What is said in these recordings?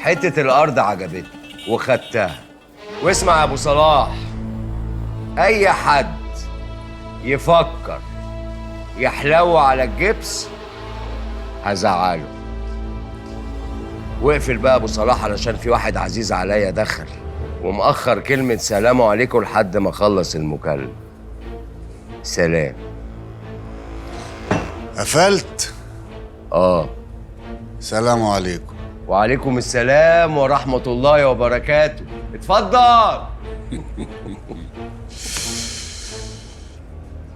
حتة الأرض عجبتني وخدتها. واسمع يا أبو صلاح، أي حد يفكر يحلو على الجبس هزعله. واقفل بقى أبو صلاح علشان في واحد عزيز عليا دخل ومأخر كلمة سلام عليكم لحد ما أخلص المكالمة. سلام. قفلت؟ سلام عليكم. وعليكم السلام ورحمة الله وبركاته. اتفضل.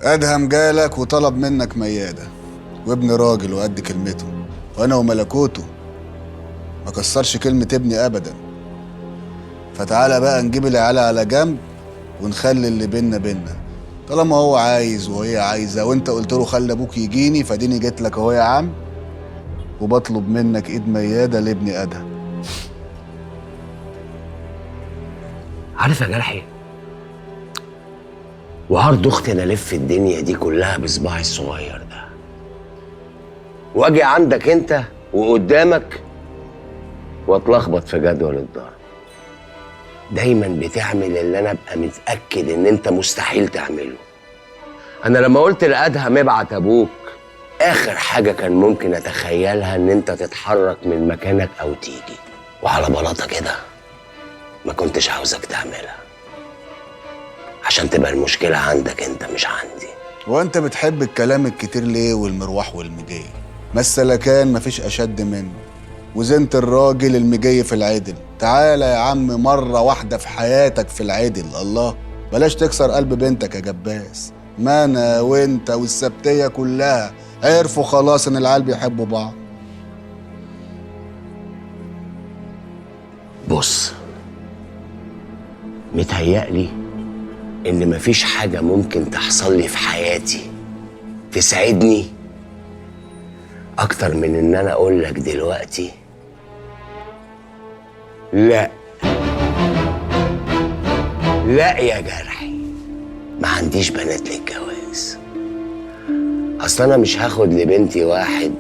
أدهم جالك وطلب منك ميادة، وابن راجل وقد كلمته، وأنا وملكوته ما كسرش كلمة ابني أبدا. فتعالى بقى نجيب العيال على جنب ونخلي اللي بينا. طالما هو عايز وهي عايزة وانت قلت له خلي ابوك يجيني، فديني جيت لك اهو يا عم، وبطلب منك ايد ميادة لابني أدهم. عارف يا جرحي، وعرض اختي انا الف الدنيا دي كلها بصباعي الصغير ده، واجي عندك انت وقدامك واتلخبط في جدول الضرب. دايما بتعمل اللي انا ابقى متاكد ان انت مستحيل تعمله. انا لما قلت لادهم ابعت ابوك، اخر حاجه كان ممكن اتخيلها ان انت تتحرك من مكانك او تيجي، وعلى بلاطه كده ما كنتش عاوزك تعملها عشان تبقى المشكله عندك انت مش عندي. وانت بتحب الكلام الكتير ليه والمروح والمجي؟ ما السلكان مفيش اشد منه، وزنت الراجل المجي في العدل. تعالى يا عم مرة واحدة في حياتك في العدل. الله، بلاش تكسر قلب بنتك يا جباس. ما انا وانت والسبتية كلها عرفوا خلاص ان العيال بيحبوا بعض. بص، متهيألي إن مفيش حاجة ممكن تحصل لي في حياتي تسعدني أكتر من إن أنا أقول لك دلوقتي لا. لا يا جرحي، ما عنديش بنات للجواز. أصل أنا مش هاخد لبنتي واحد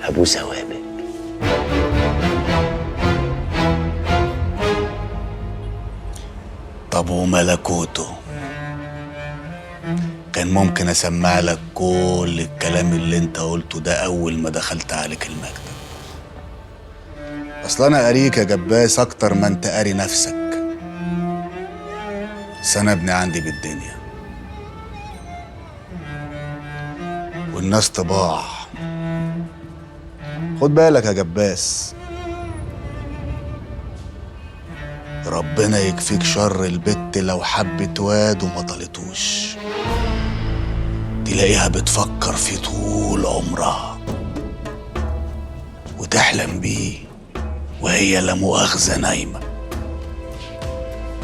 أبوه سوابق. طب وملكوته؟ كان ممكن اسمع لك كل الكلام اللي انت قلته ده اول ما دخلت عليك المكتب. اصل انا قاريك يا جباس اكتر ما انت قاري نفسك. بس انا ابني عندي بالدنيا، والناس طباع. خد بالك يا جباس، ربنا يكفيك شر البت لو حبت واد وما طلتوش، تلاقيها بتفكر فيه طول عمرها وتحلم بيه وهي لا مؤاخذة نايمة،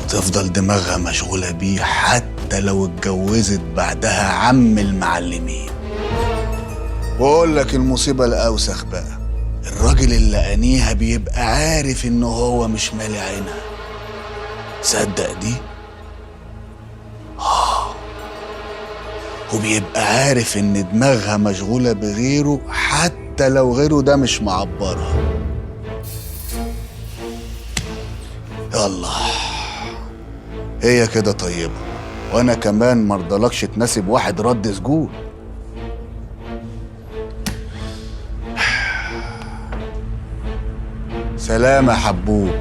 وتفضل دماغها مشغولة بيه حتى لو اتجوزت بعدها عم المعلمين. وأقول لك المصيبة الأوسخ بقى، الراجل اللي أنيها بيبقى عارف إنه هو مش مالي عينها. صدق دي؟ وبيبقى عارف إن دماغها مشغولة بغيره حتى لو غيره ده مش معبرها. يلا، هي كده طيبة، وأنا كمان مرضلكش تناسب واحد رد سجون. سلام يا حبوب.